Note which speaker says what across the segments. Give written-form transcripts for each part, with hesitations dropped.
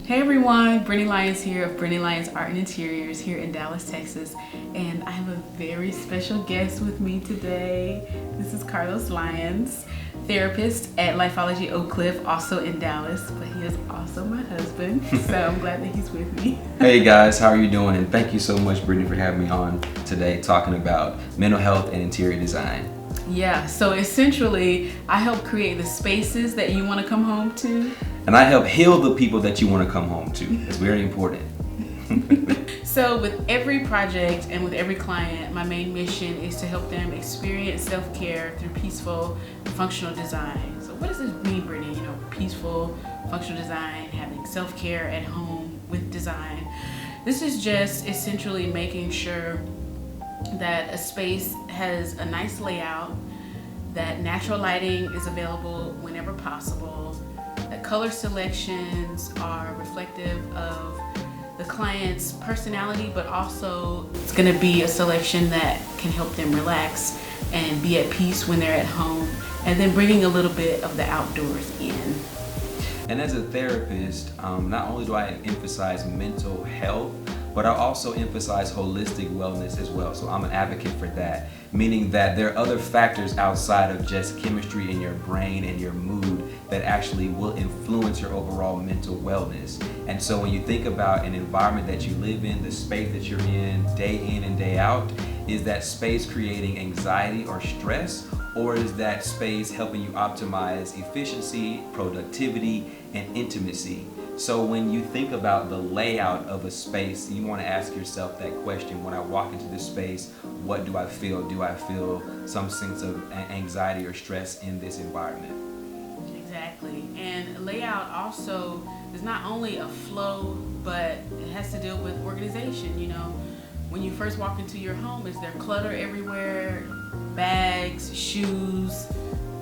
Speaker 1: Hey everyone, Brittany Lyons here of Brittany Lyons Art and Interiors here in Dallas, Texas. And I have a very special guest with me today. This is Karlos Lyons, therapist at Lifeology Oak Cliff, also in Dallas, but he is also my husband. So I'm glad that he's with me.
Speaker 2: Hey guys, how are you doing? And thank you so much, Brittany, for having me on today talking about mental health and interior design.
Speaker 1: Yeah, so essentially, I help create the spaces that you want to come home to.
Speaker 2: And I help heal the people that you want to come home to. It's very important.
Speaker 1: So with every project and with every client, my main mission is to help them experience self-care through peaceful, functional design. So what does this mean, Brittany? You know, peaceful, functional design, having self-care at home with design. This is just essentially making sure that a space has a nice layout, that natural lighting is available whenever possible, that color selections are reflective of the client's personality, but also it's going to be a selection that can help them relax and be at peace when they're at home, and then bringing a little bit of the outdoors in.
Speaker 2: And as a therapist, not only do I emphasize mental health, but I also emphasize holistic wellness as well. So I'm an advocate for that, meaning that there are other factors outside of just chemistry in your brain and your mood that actually will influence your overall mental wellness. And so when you think about an environment that you live in, the space that you're in and day out, is that space creating anxiety or stress? Or is that space helping you optimize efficiency, productivity, and intimacy? So when you think about the layout of a space, you want to ask yourself that question: when I walk into this space, what do I feel? Do I feel some sense of anxiety or stress in this environment?
Speaker 1: Exactly. And layout also is not only a flow, but it has to deal with organization. You know, when you first walk into your home, is there clutter everywhere? Bags, shoes,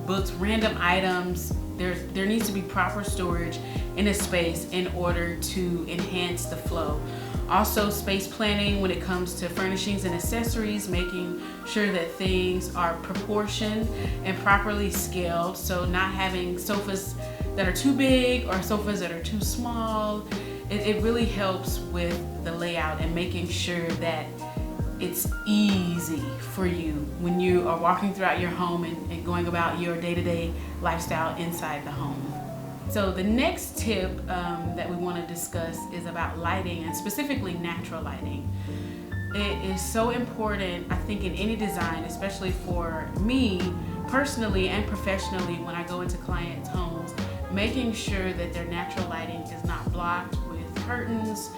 Speaker 1: books, random items. There needs to be proper storage in a space in order to enhance the flow. Also, space planning when it comes to furnishings and accessories, making sure that things are proportioned and properly scaled. So not having sofas that are too big or sofas that are too small. It really helps with the layout and making sure that it's easy for you when you are walking throughout your home and going about your day-to-day lifestyle inside the home. So the next tip that we want to discuss is about lighting, and specifically natural lighting. It is so important, I think, in any design, especially for me personally and professionally when I go into clients' homes, making sure that their natural lighting is not blocked with curtains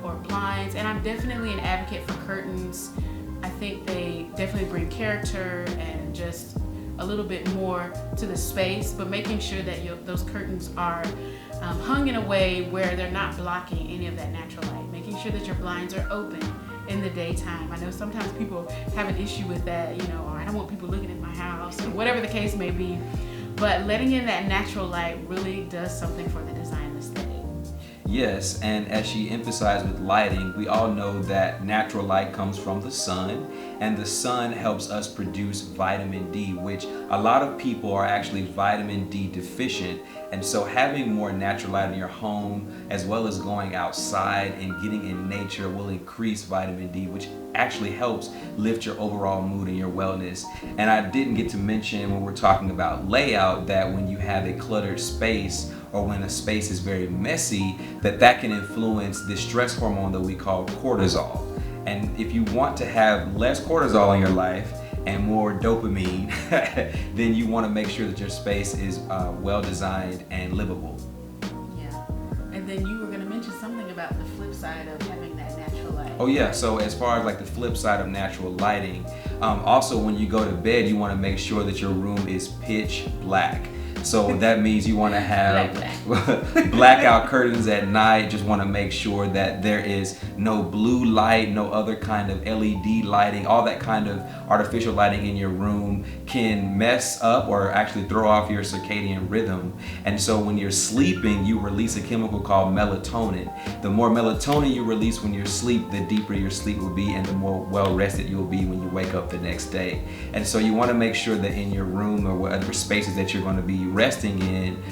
Speaker 1: or blinds. And I'm definitely an advocate for curtains. I think they definitely bring character and just a little bit more to the space, but making sure that those curtains are hung in a way where they're not blocking any of that natural light, making sure that your blinds are open in the daytime. I know sometimes people have an issue with that, you know, or I don't want people looking in my house, or whatever the case may be, but letting in that natural light really does something for the design aesthetic.
Speaker 2: Yes, and as she emphasized with lighting, we all know that natural light comes from the sun, and the sun helps us produce vitamin D, which a lot of people are actually vitamin D deficient. And so having more natural light in your home, as well as going outside and getting in nature, will increase vitamin D, which actually helps lift your overall mood and your wellness. And I didn't get to mention when we're talking about layout that when you have a cluttered space, or when a space is very messy, that can influence the stress hormone that we call cortisol. And if you want to have less cortisol in your life and more dopamine, then you want to make sure that your space is well designed and livable.
Speaker 1: Yeah. And then you were going to mention something about the flip side of having that natural light.
Speaker 2: Oh yeah, so as far as like the flip side of natural lighting, also when you go to bed, you want to make sure that your room is pitch black. So that means you want to have blackout curtains at night. Just want to make sure that there is no blue light, no other kind of LED lighting. All that kind of artificial lighting in your room can mess up or actually throw off your circadian rhythm. And so when you're sleeping, you release a chemical called melatonin. The more melatonin you release when you're asleep, the deeper your sleep will be and the more well rested you'll be when you wake up the next day. And so you want to make sure that in your room or whatever spaces that you're going to be resting in,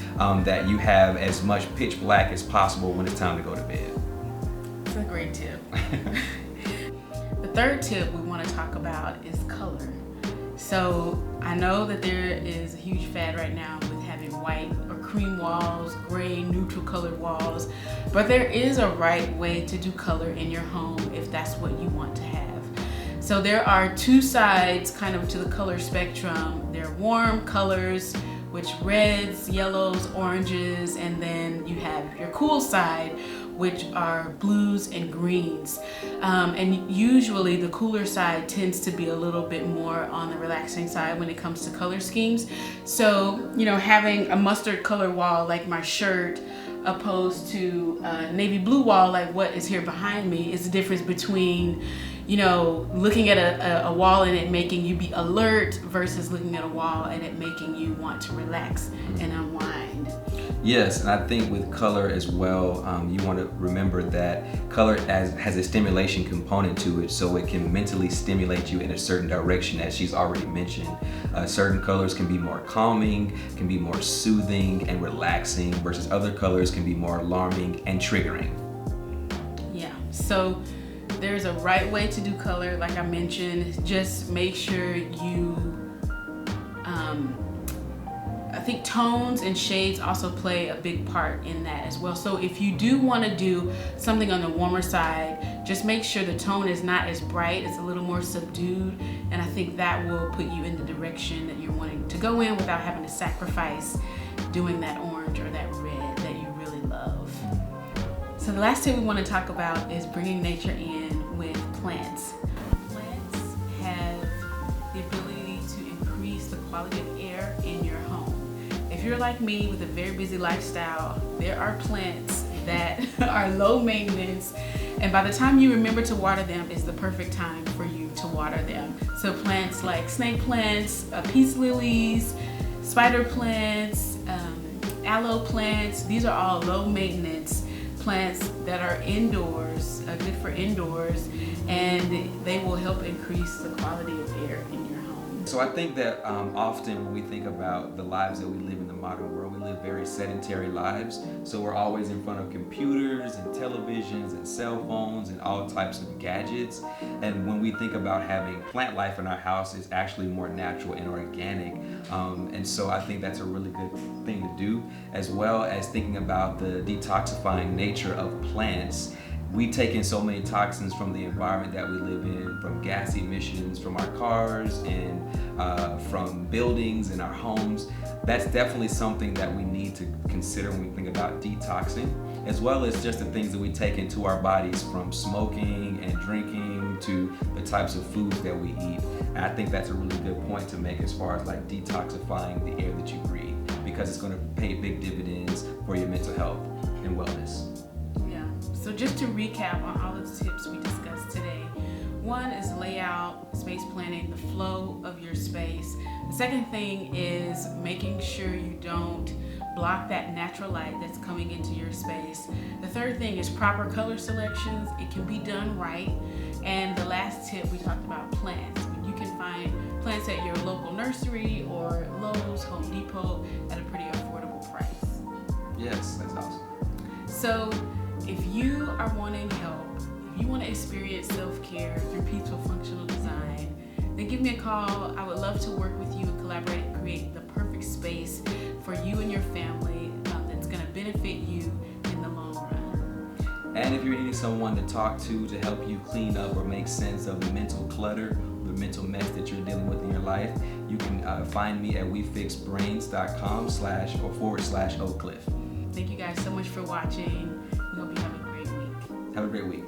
Speaker 2: that you have as much pitch black as possible when it's time to go to bed.
Speaker 1: That's a great tip. The third tip we want to talk about is color. So I know that there is a huge fad right now with having white or cream walls, gray, neutral colored walls, but there is a right way to do color in your home if that's what you want to have. So there are two sides kind of to the color spectrum. There are warm colors, which reds, yellows, oranges, and then you have your cool side, which are blues and greens. And usually the cooler side tends to be a little bit more on the relaxing side when it comes to color schemes. So, you know, having a mustard color wall like my shirt opposed to a navy blue wall like what is here behind me is the difference between, you know, looking at a wall and it making you be alert versus looking at a wall and it making you want to relax and unwind.
Speaker 2: Yes, and I think with color as well, you want to remember that color has a stimulation component to it, so it can mentally stimulate you in a certain direction, as she's already mentioned. Certain colors can be more calming, can be more soothing and relaxing, versus other colors can be more alarming and triggering.
Speaker 1: Yeah, so there's a right way to do color, like I mentioned. Just make sure you I think tones and shades also play a big part in that as well. So if you do want to do something on the warmer side, just make sure the tone is not as bright, it's a little more subdued, and I think that will put you in the direction that you're wanting to go in without having to sacrifice doing that orange or that red that you really love. So the last tip we want to talk about is bringing nature in with plants. Plants have the ability to increase the quality of air in your home. If you're like me with a very busy lifestyle, there are plants that are low maintenance, and by the time you remember to water them is the perfect time for you to water them. So plants like snake plants, peace lilies, spider plants, aloe plants, these are all low maintenance plants that are indoors, good for indoors, and they will help increase the quality of air in your home.
Speaker 2: So I think that often when we think about the lives that we live in the modern world, we live very sedentary lives. So we're always in front of computers and televisions and cell phones and all types of gadgets. And when we think about having plant life in our house, it's actually more natural and organic. And so I think that's a really good thing to do, as well as thinking about the detoxifying nature of plants. We take in so many toxins from the environment that we live in, from gas emissions from our cars and from buildings in our homes. That's definitely something that we need to consider when we think about detoxing, as well as just the things that we take into our bodies, from smoking and drinking to the types of foods that we eat. And I think that's a really good point to make as far as like detoxifying the air that you breathe, because it's going to pay big dividends for your mental health and wellness.
Speaker 1: So just to recap on all of the tips we discussed today, one is layout, space planning, the flow of your space. The second thing is making sure you don't block that natural light that's coming into your space. The third thing is proper color selections. It can be done right. And the last tip, we talked about plants. You can find plants at your local nursery or Lowe's, Home Depot at a pretty affordable price.
Speaker 2: Yes, that's awesome.
Speaker 1: So if you are wanting help, if you want to experience self-care through peaceful functional design, then give me a call. I would love to work with you and collaborate and create the perfect space for you and your family that's going to benefit you in the long run.
Speaker 2: And if you're needing someone to talk to help you clean up or make sense of the mental clutter, the mental mess that you're dealing with in your life, you can find me at wefixbrains.com//Oak Cliff.
Speaker 1: Thank you guys so much for watching. We hope you have a great week.
Speaker 2: Have a great week.